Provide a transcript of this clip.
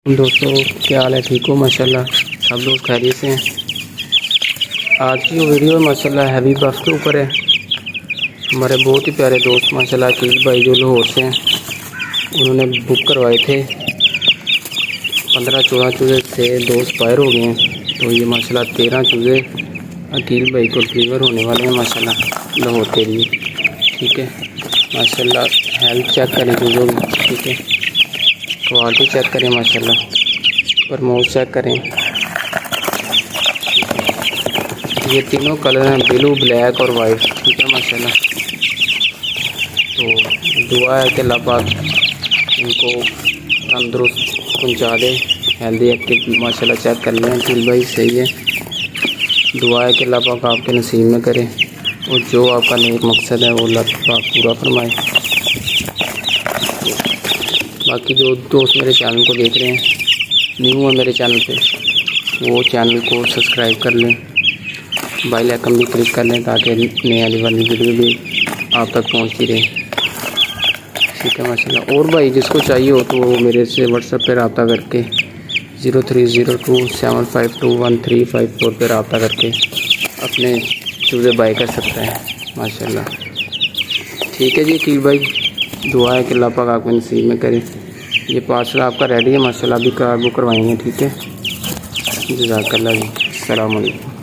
दोस्तों क्या हाल है, ठीक हो? माशाल्लाह सब लोग खैरियत से हैं। आज की जो वीडियो है माशाल्लाह हैवी बफ के ऊपर है। हमारे बहुत ही प्यारे दोस्त माशाल्लाह अकील भाई जो लाहौर से हैं, उन्होंने बुक करवाए थे 15-14 चूज़े थे, 2 एक्सपायर हो गए हैं। तो ये माशाल्लाह 13 चूज़े अकील भाई को डिलीवर होने वाले हैं माशाल्लाह लाहौर के लिए। ठीक है, माशाल्लाह हेल्थ चेक करें चूज़ों की, ठीक है, क्वालिटी चेक करें माशाल्लाह, प्रमोट चेक करें। ये तीनों कलर हैं, ब्लू, ब्लैक और वाइट। ठीक है माशाल्लाह। तो दुआ है कि अल्लाह पाक इनको तंदुरुस्त पहुँचा दे, हेल्दी एक्टिव माशाल्लाह चेक कर लें। अकील भाई सही है, दुआ है कि अल्लाह पाक आपके नसीब में करे और जो आपका नेक मकसद है वो अल्लाह पाक पूरा फरमाए। बाकी जो दोस्त मेरे चैनल को देख रहे हैं, न्यू है मेरे चैनल पे, वो चैनल को सब्सक्राइब कर लें, बेल आइकन भी क्लिक कर लें ताकि नई आने वाली वीडियो भी आप तक पहुंचती रहे। ठीक है माशाल्लाह। और भाई जिसको चाहिए हो तो वो मेरे से व्हाट्सएप पे रब्ता करके 0302752135 पर रब्ता करके अपने चूज़े बाय कर सकता है माशाल्लाह। ठीक है जी अकील भाई, दुआ है कि अल्लाह पाक आपके नसीब में करे। ये पार्सल आपका रेडी है माशाल्लाह, अभी कार बुक करवाएंगे। ठीक है, जज़ाकल्लाह जी, अस्सलाम वालेकुम।